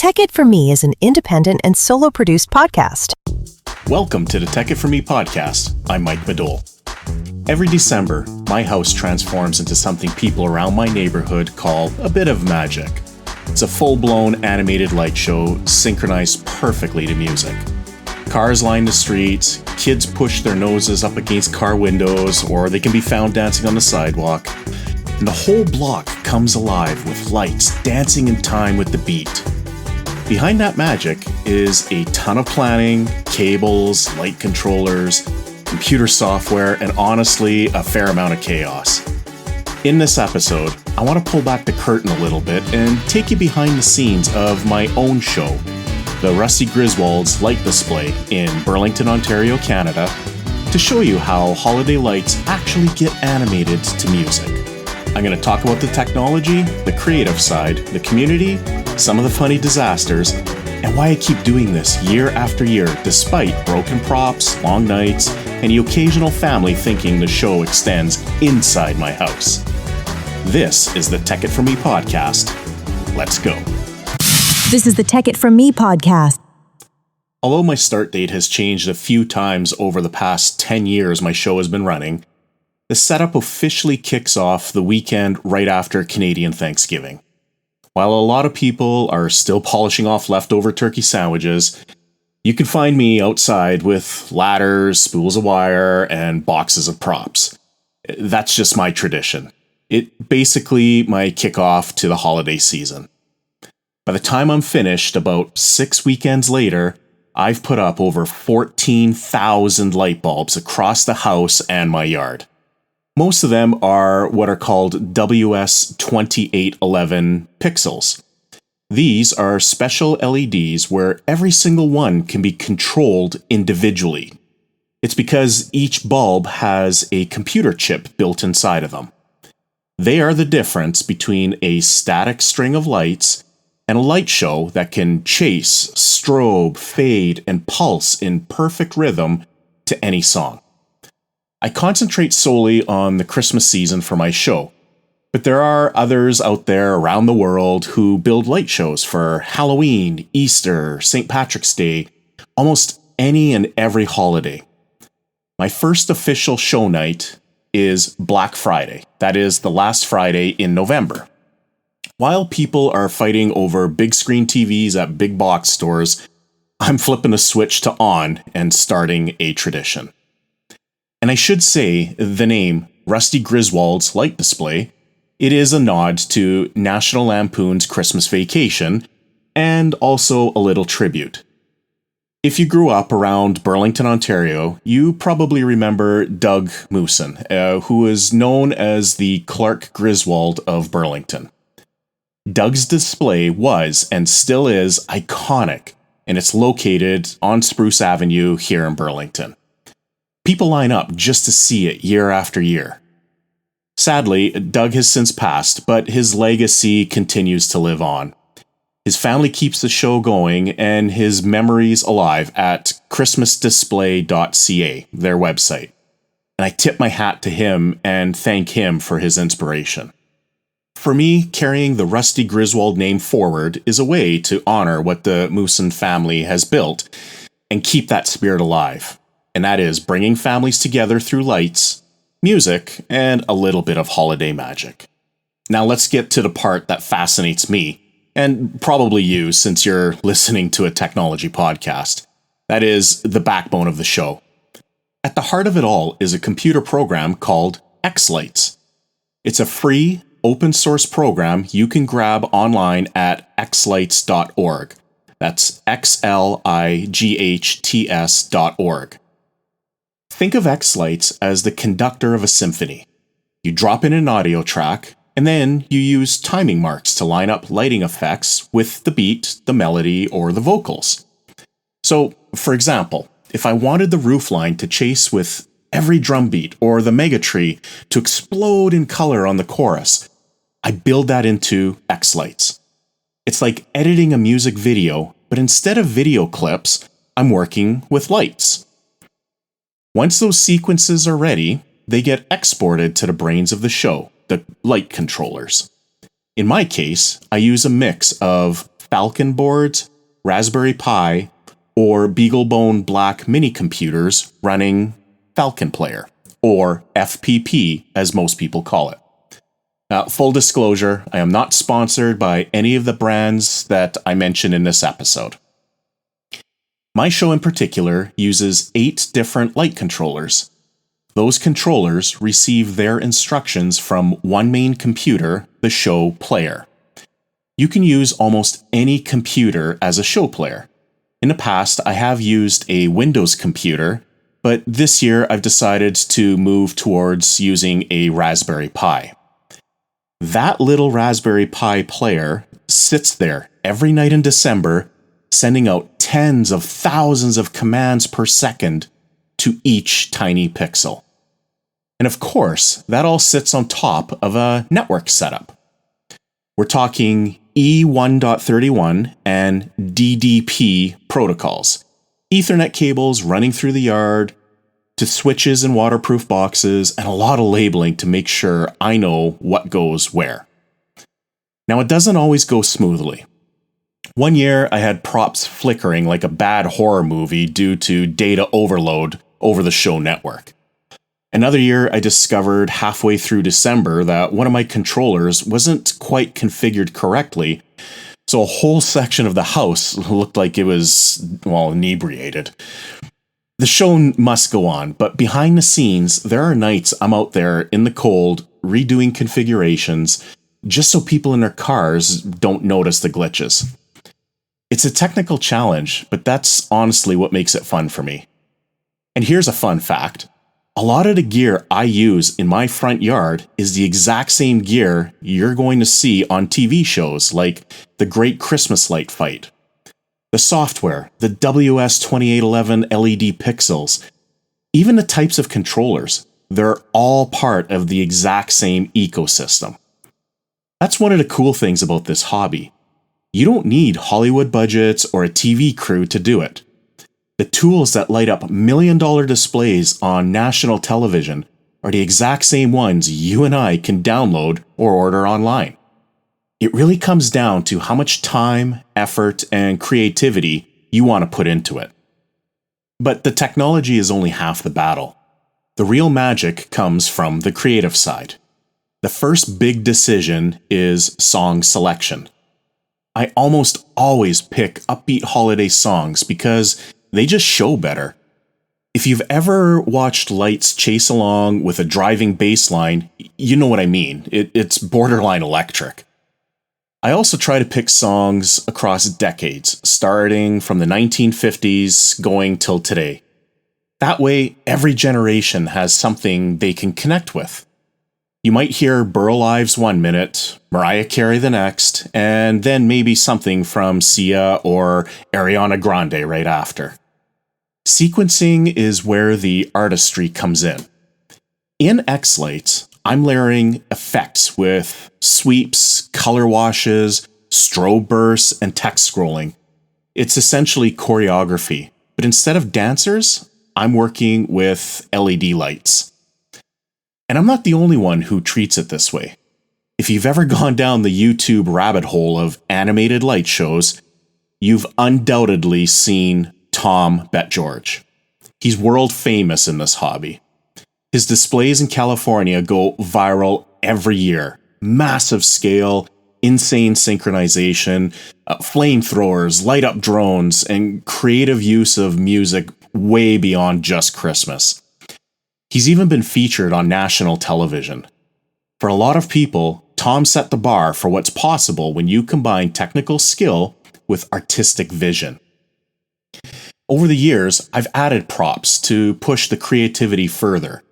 Tech It For Me is an independent and solo-produced podcast. Welcome to the Tech It For Me podcast. I'm Mike Madole. Every December, my house transforms into something people around my neighborhood call a bit of magic. It's a full-blown animated light show synchronized perfectly to music. Cars line the streets, kids push their noses up against car windows, or they can be found dancing on the sidewalk. And the whole block comes alive with lights dancing in time with the beat. Behind that magic is a ton of planning, cables, light controllers, computer software, and honestly, a fair amount of chaos. In this episode, I want to pull back the curtain a little bit and take you behind the scenes of my own show, the Rusty Griswold Light Display in Burlington, Ontario, Canada, to show you how holiday lights actually get animated to music. I'm going to talk about the technology, the creative side, the community, some of the funny disasters, and why I keep doing this year after year despite broken props, long nights, and the occasional family thinking the show extends inside my house. This is the Tech It For Me podcast. Let's go. This is the Tech It For Me podcast. Although my start date has changed a few times over the past 10 years my show has been running, the setup officially kicks off the weekend right after Canadian Thanksgiving. While a lot of people are still polishing off leftover turkey sandwiches, you can find me outside with ladders, spools of wire, and boxes of props. That's just my tradition. It basically my kickoff to the holiday season. By the time I'm finished, about 6 weekends later, I've put up over 14,000 light bulbs across the house and my yard. Most of them are what are called WS2811 pixels. These are special LEDs where every single one can be controlled individually. It's because each bulb has a computer chip built inside of them. They are the difference between a static string of lights and a light show that can chase, strobe, fade, and pulse in perfect rhythm to any song. I concentrate solely on the Christmas season for my show, but there are others out there around the world who build light shows for Halloween, Easter, St. Patrick's Day, almost any and every holiday. My first official show night is Black Friday. That is the last Friday in November. While people are fighting over big screen TVs at big box stores, I'm flipping a switch to on and starting a tradition. And I should say the name Rusty Griswold Light Display, it is a nod to National Lampoon's Christmas Vacation and also a little tribute. If you grew up around Burlington, Ontario, you probably remember Doug Mooson, who is known as the Clark Griswold of Burlington. Doug's display was and still is iconic, and it's located on Spruce Avenue here in Burlington. People line up just to see it year after year. Sadly, Doug has since passed, but his legacy continues to live on. His family keeps the show going and his memories alive at christmasdisplay.ca, their website. And I tip my hat to him and thank him for his inspiration. For me, carrying the Rusty Griswold name forward is a way to honor what the Mooson family has built and keep that spirit alive. And that is bringing families together through lights, music, and a little bit of holiday magic. Now let's get to the part that fascinates me, and probably you since you're listening to a technology podcast. That is the backbone of the show. At the heart of it all is a computer program called xLights. It's a free, open source program you can grab online at xlights.org. That's xlights.org. Think of xLights as the conductor of a symphony. You drop in an audio track, and then you use timing marks to line up lighting effects with the beat, the melody, or the vocals. So, for example, if I wanted the roofline to chase with every drum beat or the mega tree to explode in color on the chorus, I build that into xLights. It's like editing a music video, but instead of video clips, I'm working with lights. Once those sequences are ready, they get exported to the brains of the show, the light controllers. In my case, I use a mix of Falcon boards, Raspberry Pi, or BeagleBone Black mini computers running Falcon Player, or FPP as most people call it. Full disclosure, I am not sponsored by any of the brands that I mention in this episode. My show in particular uses 8 different light controllers. Those controllers receive their instructions from one main computer, the show player. You can use almost any computer as a show player. In the past, I have used a Windows computer, but this year I've decided to move towards using a Raspberry Pi. That little Raspberry Pi player sits there every night in December, sending out tens of thousands of commands per second to each tiny pixel. And of course, that all sits on top of a network setup. We're talking E1.31 and DDP protocols, Ethernet cables running through the yard, to switches and waterproof boxes, and a lot of labeling to make sure I know what goes where. Now, it doesn't always go smoothly. One year, I had props flickering like a bad horror movie due to data overload over the show network. Another year, I discovered halfway through December that one of my controllers wasn't quite configured correctly, so a whole section of the house looked like it was, inebriated. The show must go on, but behind the scenes, there are nights I'm out there in the cold, redoing configurations, just so people in their cars don't notice the glitches. It's a technical challenge, but that's honestly what makes it fun for me. And here's a fun fact. A lot of the gear I use in my front yard is the exact same gear you're going to see on TV shows like The Great Christmas Light Fight. The software, the WS2811 LED pixels, even the types of controllers, they're all part of the exact same ecosystem. That's one of the cool things about this hobby. You don't need Hollywood budgets or a TV crew to do it. The tools that light up million-dollar displays on national television are the exact same ones you and I can download or order online. It really comes down to how much time, effort, and creativity you want to put into it. But the technology is only half the battle. The real magic comes from the creative side. The first big decision is song selection. I almost always pick upbeat holiday songs because they just show better. If you've ever watched lights chase along with a driving bass line, you know what I mean. It's borderline electric. I also try to pick songs across decades, starting from the 1950s going till today. That way, every generation has something they can connect with. You might hear Burl Ives 1 minute, Mariah Carey the next, and then maybe something from Sia or Ariana Grande right after. Sequencing is where the artistry comes in. In xLights, I'm layering effects with sweeps, color washes, strobe bursts, and text scrolling. It's essentially choreography, but instead of dancers, I'm working with LED lights. And I'm not the only one who treats it this way. If you've ever gone down the YouTube rabbit hole of animated light shows, you've undoubtedly seen Tom Betgeorge. He's world famous in this hobby. His displays in California go viral every year. Massive scale, insane synchronization, flamethrowers, light up drones, and creative use of music way beyond just Christmas. He's even been featured on national television. For a lot of people, Tom set the bar for what's possible when you combine technical skill with artistic vision. Over the years, I've added props to push the creativity further.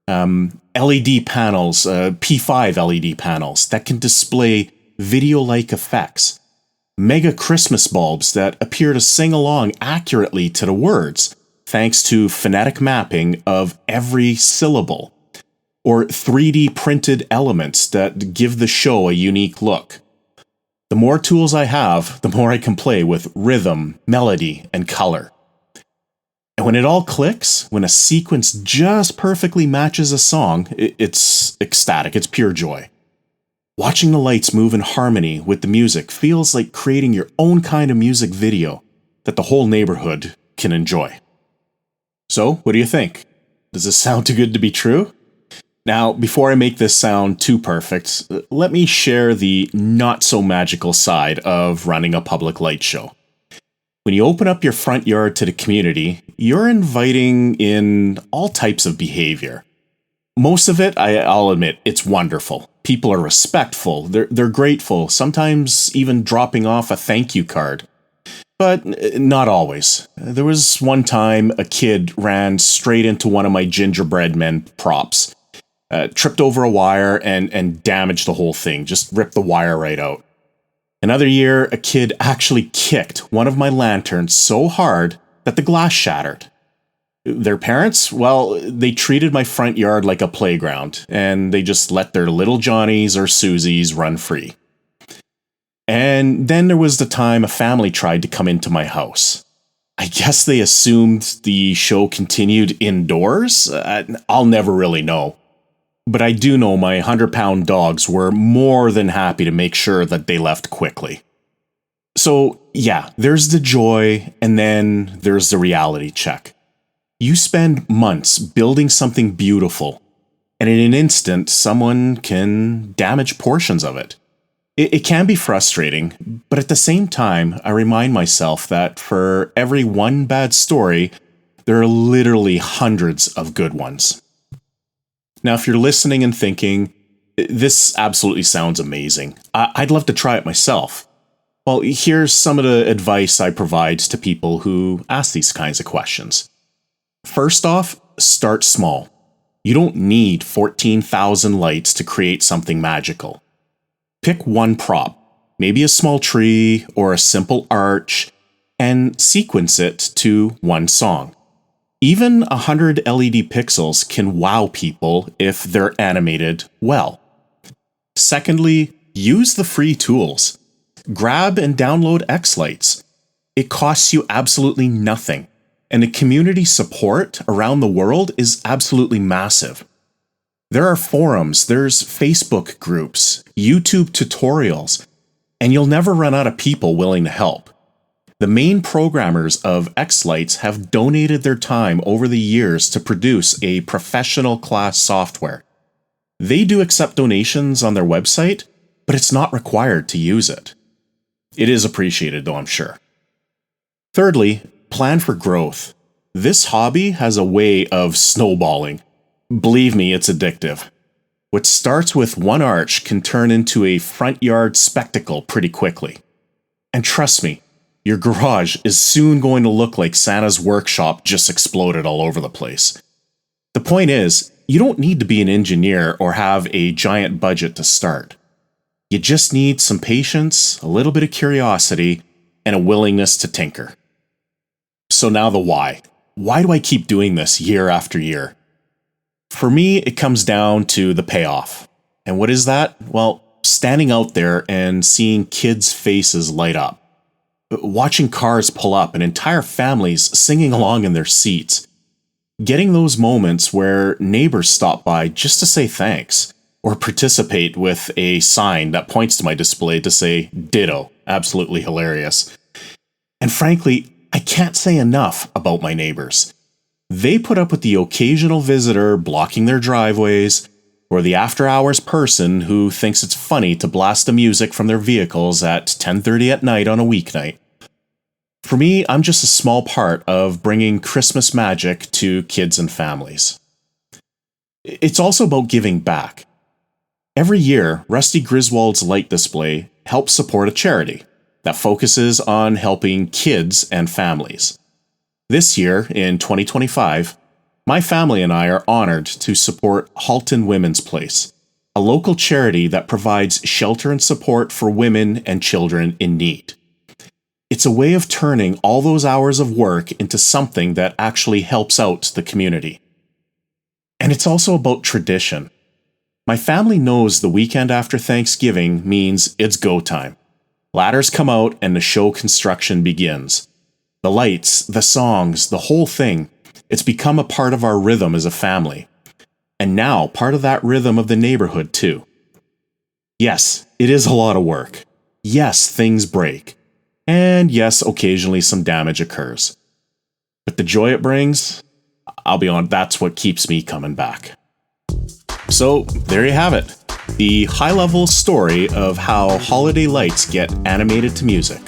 LED panels, P5 LED panels that can display video-like effects. Mega Christmas bulbs that appear to sing along accurately to the words, thanks to phonetic mapping of every syllable. Or 3D printed elements that give the show a unique look. The more tools I have, the more I can play with rhythm, melody, and color. And when it all clicks, when a sequence just perfectly matches a song, it's ecstatic, it's pure joy. Watching the lights move in harmony with the music feels like creating your own kind of music video that the whole neighborhood can enjoy. So, what do you think? Does this sound too good to be true? Now, before I make this sound too perfect, let me share the not-so-magical side of running a public light show. When you open up your front yard to the community, you're inviting in all types of behavior. Most of it, I'll admit, it's wonderful. People are respectful, they're grateful, sometimes even dropping off a thank you card. But not always. There was one time a kid ran straight into one of my gingerbread men props, tripped over a wire and damaged the whole thing, just ripped the wire right out. Another year, a kid actually kicked one of my lanterns so hard that the glass shattered. Their parents, well, they treated my front yard like a playground, and they just let their little Johnnies or Susies run free. And then there was the time a family tried to come into my house. I guess they assumed the show continued indoors? I'll never really know. But I do know my 100-pound dogs were more than happy to make sure that they left quickly. So, yeah, there's the joy, and then there's the reality check. You spend months building something beautiful, and in an instant, someone can damage portions of it. It can be frustrating, but at the same time, I remind myself that for every one bad story, there are literally hundreds of good ones. Now, if you're listening and thinking, this absolutely sounds amazing, I'd love to try it myself. Well, here's some of the advice I provide to people who ask these kinds of questions. First off, start small. You don't need 14,000 lights to create something magical. Pick one prop, maybe a small tree or a simple arch, and sequence it to one song. Even 100 LED pixels can wow people if they're animated well. Secondly, use the free tools. Grab and download xLights. It costs you absolutely nothing, and the community support around the world is absolutely massive. There are forums, there's Facebook groups, YouTube tutorials, and you'll never run out of people willing to help. The main programmers of xLights have donated their time over the years to produce a professional class software. They do accept donations on their website, but it's not required to use it. It is appreciated though, I'm sure. Thirdly, plan for growth. This hobby has a way of snowballing. Believe me, it's addictive. What starts with one arch can turn into a front yard spectacle pretty quickly. And trust me, your garage is soon going to look like Santa's workshop just exploded all over the place. The point is, you don't need to be an engineer or have a giant budget to start. You just need some patience, a little bit of curiosity, and a willingness to tinker. So now the why. Why do I keep doing this year after year? For me, it comes down to the payoff. And what is that? Well, standing out there and seeing kids' faces light up. Watching cars pull up and entire families singing along in their seats. Getting those moments where neighbors stop by just to say thanks, or participate with a sign that points to my display to say ditto. Absolutely hilarious. And frankly, I can't say enough about my neighbors. They put up with the occasional visitor blocking their driveways, or the after-hours person who thinks it's funny to blast the music from their vehicles at 10:30 at night on a weeknight. For me, I'm just a small part of bringing Christmas magic to kids and families. It's also about giving back. Every year, Rusty Griswold's Light Display helps support a charity that focuses on helping kids and families. This year, in 2025, my family and I are honored to support Halton Women's Place, a local charity that provides shelter and support for women and children in need. It's a way of turning all those hours of work into something that actually helps out the community. And it's also about tradition. My family knows the weekend after Thanksgiving means it's go time. Ladders come out and the show construction begins. The lights, the songs, the whole thing, it's become a part of our rhythm as a family. And now part of that rhythm of the neighborhood too. Yes, it is a lot of work. Yes, things break. And yes, occasionally some damage occurs. But the joy it brings, I'll be honest, that's what keeps me coming back. So, there you have it. The high-level story of how holiday lights get animated to music.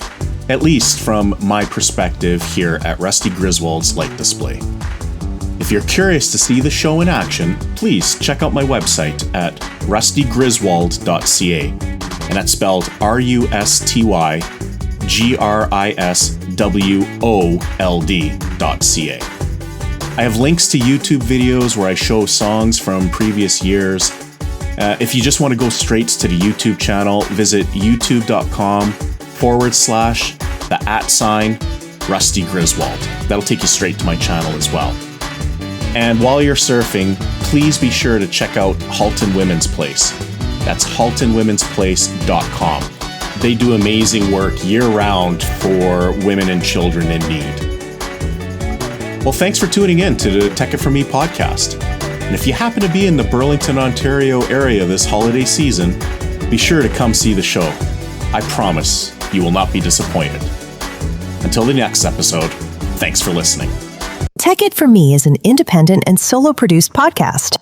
At least from my perspective here at Rusty Griswold's Light Display. If you're curious to see the show in action, please check out my website at rustygriswold.ca, and that's spelled RUSTYGRISWOLD.ca. I have links to YouTube videos where I show songs from previous years. If you just want to go straight to the YouTube channel, visit youtube.com/the @Rusty Griswold. That'll take you straight to my channel as well. And while you're surfing, please be sure to check out Halton Women's Place. That's haltonwomensplace.com. They do amazing work year-round for women and children in need. Well, thanks for tuning in to the Tech It For Me podcast. And if you happen to be in the Burlington, Ontario area this holiday season, be sure to come see the show. I promise you will not be disappointed. Until the next episode, thanks for listening. Tech It For Me is an independent and solo-produced podcast.